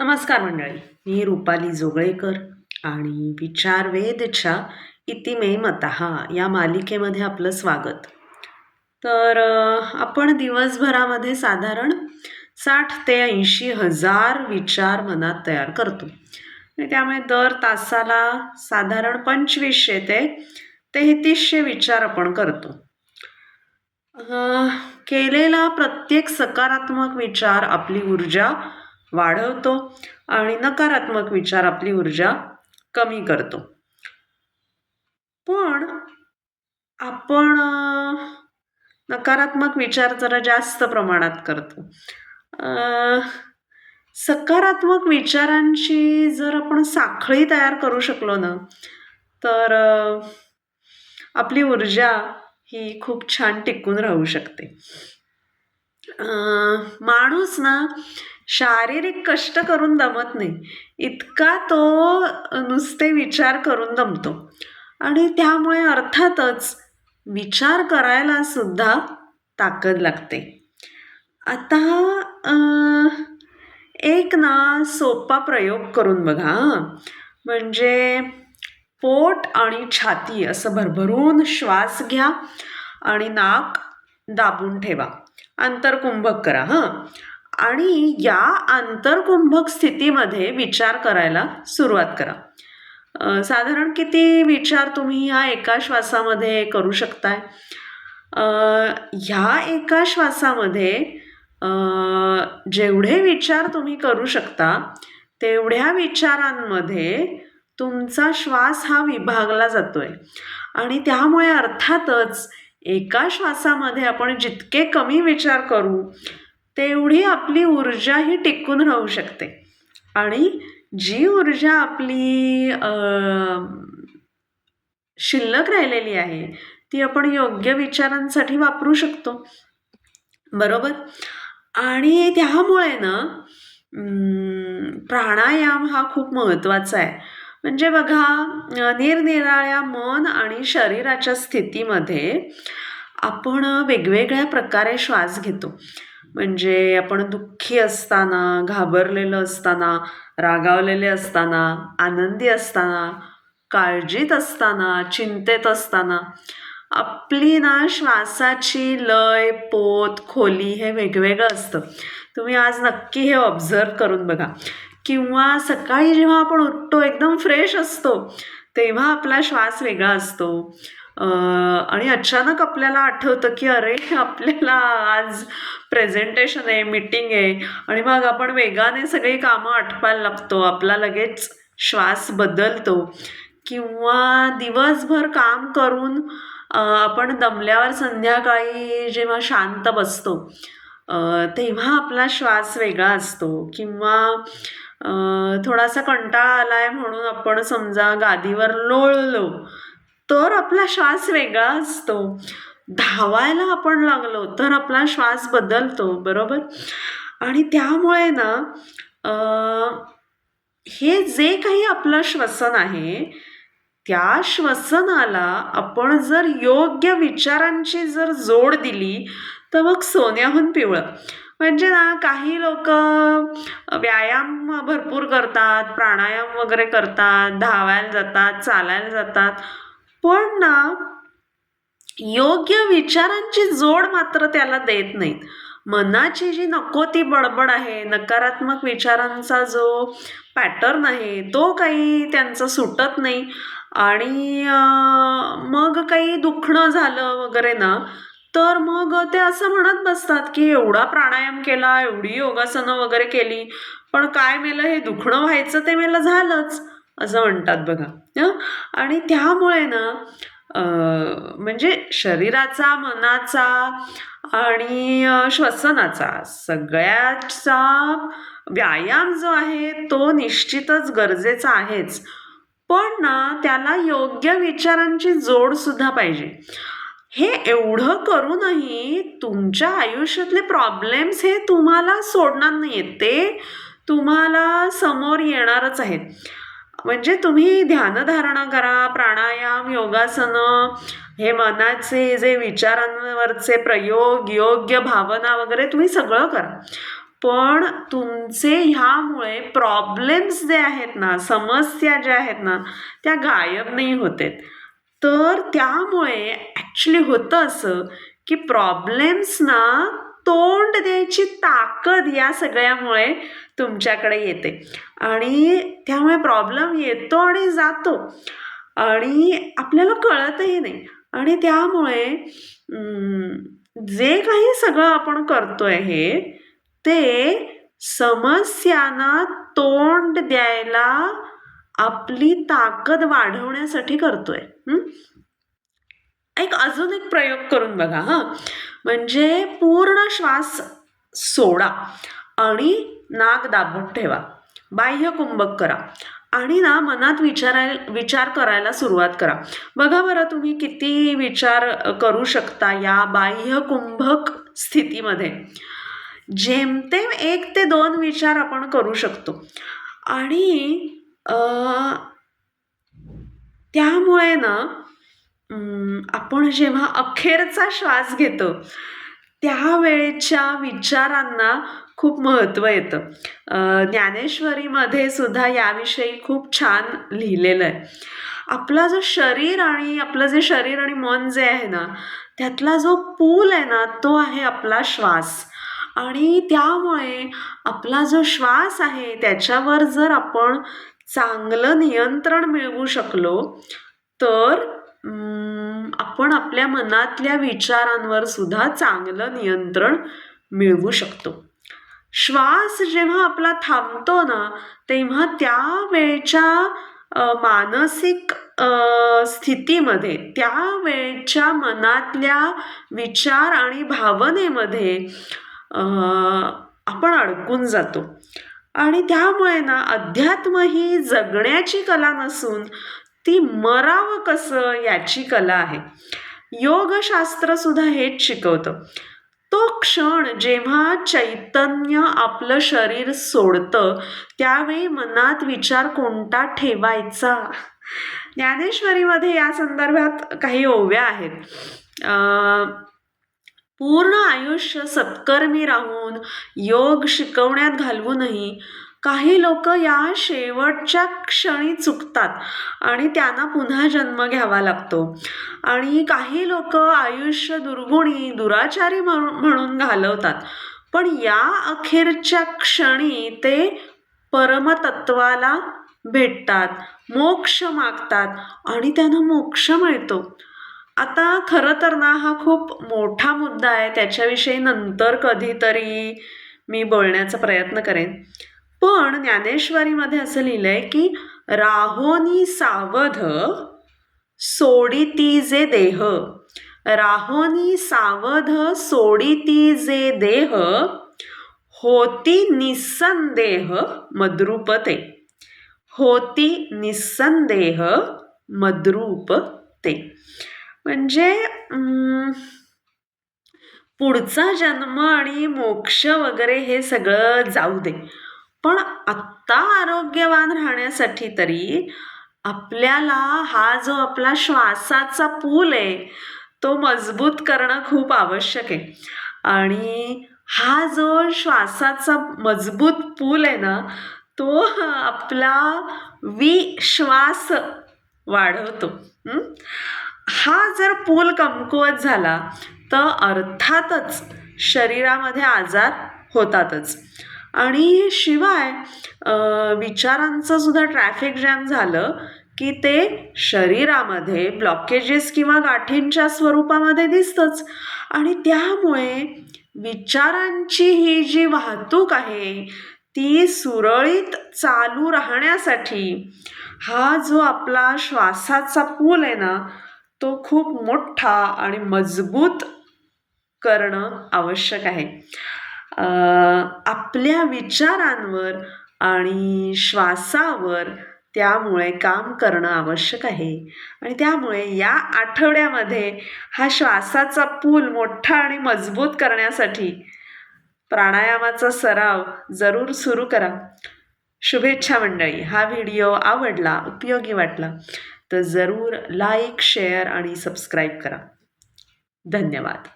नमस्कार मंडळी. मी रुपाली जोगळेकर आणि विचारवेधच्या इतिमे मतः या मालिकेमध्ये आपलं स्वागत. तर आपण दिवसभरामध्ये साधारण 60 ते 80 हजार विचार मनात तयार करतो आणि त्यामुळे दर तासाला साधारण 2500 ते 3300 विचार आपण करतो. केलेला प्रत्येक सकारात्मक विचार आपली ऊर्जा वाढवतो आणि नकारात्मक विचार आपली ऊर्जा कमी करतो. पण आपण नकारात्मक विचार जरा जास्त प्रमाणात करतो. सकारात्मक विचारांची जर आपण साखळी तयार करू शकलो ना, तर आपली ऊर्जा ही खूप छान टिकून राहू शकते. माणूस ना शारीरिक कष्ट करून दमत नाही, इतका तो नुसते विचार करून दमतो आणि त्यामुळे अर्थातच विचार करायला सुद्धा ताकद लागते. आता एक ना सोपा प्रयोग करून बघा. म्हणजे पोट आणि छाती असं भरभरून श्वास घ्या आणि नाक दाबून ठेवा. अंतर्कुंभक करा आणि या अंतर्कुंभक स्थितीमध्ये विचार करायला सुरुवात करा. साधारण किती विचार तुम्ही ह्या एका श्वासामध्ये करू शकताय? ह्या एका श्वासामध्ये जेवढे विचार तुम्ही करू शकता तेवढ्या विचारांमध्ये तुमचा श्वास हा विभागला जातोय आणि त्यामुळे अर्थातच एका श्वासामध्ये आपण जितके कमी विचार करू तेवढी आपली ऊर्जा ही टिकून राहू शकते आणि जी ऊर्जा आपली शिल्लक राहिलेली आहे ती आपण योग्य विचारांसाठी वापरू शकतो, बरोबर? आणि त्यामुळे ना प्राणायाम हा खूप महत्त्वाचा आहे. म्हणजे बघा, निरनिराळ्या मन आणि शरीराच्या स्थितीमध्ये आपण वेगवेगळ्या प्रकारे श्वास घेतो. म्हणजे आपण दुःखी असताना, घाबरलेलं असताना, रागावलेले असताना, आनंदी असताना, काळजीत असताना, चिंतेत असताना आपली ना श्वासाची लय, पोत, खोली हे वेगवेगळं असतं. तुम्ही आज नक्की हे ऑब्झर्व करून बघा. किंवा सकाळी जेव्हा आपण उठतो एकदम फ्रेश असतो तेव्हा आपला श्वास वेगळा असतो आणि अचानक आपल्याला आठवतं की अरे आपल्याला आज प्रेझेंटेशन आहे, मीटिंग आहे आणि मग आपण वेगाने सगळी कामं आटपायला लागतो. आपला लगेच श्वास बदलतो. किंवा दिवसभर काम करून आपण दमल्यावर संध्याकाळी जेव्हा शांत बसतो तेव्हा आपला श्वास वेगळा असतो. किंवा थोडासा कंटाळा आलाय म्हणून आपण समजा गादीवर लोळलो तर आपला श्वास वेगळा असतो. धावायला आपण लागलो तर आपला श्वास बदलतो, बरोबर? आणि त्यामुळे ना हे जे काही आपलं श्वसन आहे त्या श्वसनाला आपण जर योग्य विचारांची जर जोड दिली तर मग सोन्याहून पिवळं. म्हणजे ना काही लोक व्यायाम भरपूर करतात, प्राणायाम वगैरे करतात, धावायला जातात, चालायला जातात, पण ना योग्य विचारांची जोड मात्र त्याला देत नाहीत. मनाची जी नको ती बडबड आहे, नकारात्मक विचारांचा जो पॅटर्न आहे तो काही त्यांचं सुटत नाही आणि मग काही दुखणं झालं वगैरे ना तर मग ते असं म्हणत बसतात की एवढा प्राणायाम केला, एवढी योगासनं वगैरे केली, पण काय मेलं, हे दुखणं व्हायचं ते मेलं झालंच, असं म्हणतात बघा. आणि त्यामुळे ना म्हणजे शरीराचा, मनाचा आणि श्वसनाचा सगळ्याचा व्यायाम जो आहे तो निश्चितच गरजेचा आहेच, पण ना त्याला योग्य विचारांची जोड सुद्धा पाहिजे. हे एवढं करूनही तुमच्या आयुष्यातले प्रॉब्लेम्स हे तुम्हाला सोडणार नाहीयेत, ते तुम्हाला समोर येणारच आहेत. म्हणजे तुम्ही ध्यानधारणा करा, प्राणायाम, योगासनं, हे मनाचे जे विचारांवरचे प्रयोग, योग्य भावना वगैरे तुम्ही सगळं करा, पण तुमचे ह्यामुळे प्रॉब्लेम्स जे आहेत ना, समस्या ज्या आहेत ना, त्या गायब नाही होत आहेत. तर त्यामुळे ॲक्च्युली होतं असं की प्रॉब्लेम्सना तोंड द्यायची ताकद या सगळ्यामुळे तुमच्याकडे येते आणि त्यामुळे प्रॉब्लेम येतो आणि जातो आणि आपल्याला कळतही नाही आणि त्यामुळे जे काही सगळं आपण करतोय हे ते समस्यांना तोंड द्यायला आपली ताकद वाढवण्यासाठी करतोय. अजून एक प्रयोग करून बघा हा. म्हणजे पूर्ण श्वास सोडा आणि नाक दाबून ठेवा, बाह्य कुंभक करा आणि ना मनात विचार करायला सुरुवात करा. बघा बरं तुम्ही किती विचार करू शकता या बाह्य कुंभक स्थितीमध्ये. जेमतेम 1 ते 2 विचार आपण करू शकतो आणि त्यामुळे ना आपण जेव्हा अखेरचा श्वास घेतो त्यावेळेच्या विचारांना खूप महत्त्व येतं. ज्ञानेश्वरीमध्ये सुद्धा याविषयी खूप छान लिहिलेलं आहे. आपला जो शरीर आणि आपलं जे शरीर आणि मन जे आहे ना, त्यातला जो पूल आहे ना, तो आहे आपला श्वास आणि त्यामुळे आपला जो श्वास आहे त्याच्यावर जर आपण चांगलं नियंत्रण मिळवू शकलो तर आपण आपल्या मनातल्या विचारांवर सुद्धा चांगलं नियंत्रण मिळवू शकतो. श्वास जेव्हा आपला थांबतो ना तेव्हा त्यावेळच्या मानसिक स्थितीमध्ये त्यावेळच्या मनातल्या विचार आणि भावनेमध्ये आपण अडकून जातो आणि त्यामुळे ना अध्यात्म ही जगण्याची कला नसून ती मरावं कसं याची कला आहे. योगशास्त्र सुद्धा हेच शिकवतं. तो क्षण जेव्हा चैतन्य आपलं शरीर सोडतं त्यावेळी मनात विचार कोणता ठेवायचा. ज्ञानेश्वरीमध्ये या संदर्भात काही ओव्या आहेत. पूर्ण आयुष्य सत्कर्मी राहून योग शिकवण्यात घालवूनही काही लोक या शेवटच्या क्षणी चुकतात आणि त्यांना पुन्हा जन्म घ्यावा लागतो आणि काही लोक आयुष्य दुर्गुणी दुराचारी म्हणून घालवतात, पण या अखेरच्या क्षणी ते परमतत्वाला भेटतात, मोक्ष मागतात आणि त्यांना मोक्ष मिळतो. आता खरं तर ना हा खूप मोठा मुद्दा आहे, त्याच्याविषयी नंतर कधीतरी मी बोलण्याचा प्रयत्न करेन. पण ज्ञानेश्वरीमध्ये असं लिहिलंय की राहोनी सावध सोडिती जे देह, राहोनी सावध सोडिती जे देह, होती निस्संदेह मद्रूपते, होती निस्संदेह मद्रूपते. म्हणजे पुढचा जन्म आणि मोक्ष वगैरे हे सगळं जाऊ दे, पण आत्ता आरोग्यवान राहण्यासाठी तरी आपल्याला हा जो आपला श्वासाचा पूल आहे तो मजबूत करणं खूप आवश्यक आहे आणि हा जो श्वासाचा मजबूत पूल आहे ना तो आपला विश्वास वाढवतो. हा जर पूल कमकुवत झाला तर अर्थातच शरीरामध्ये आजार होतातच आणि शिवाय विचारांचं सुद्धा ट्रॅफिक जॅम झालं की ते शरीरामध्ये ब्लॉकेजेस किंवा गाठींच्या स्वरूपामध्ये दिसतंच आणि त्यामुळे विचारांची ही जी वाहतूक आहे ती सुरळीत चालू राहण्यासाठी हा जो आपला श्वासाचा पूल आहे ना तो खूप मोठा आणि मजबूत करणं आवश्यक आहे. आपल्या विचारांवर आणि श्वासावर त्यामुळे काम करणं आवश्यक आहे आणि त्यामुळे या आठवड्यामध्ये हा श्वासाचा पूल मोठा आणि मजबूत करण्यासाठी प्राणायामाचा सराव जरूर सुरू करा. शुभेच्छा मंडळी. हा व्हिडिओ आवडला, उपयोगी वाटला तर जरूर लाईक, शेअर आणि सबस्क्राईब करा. धन्यवाद.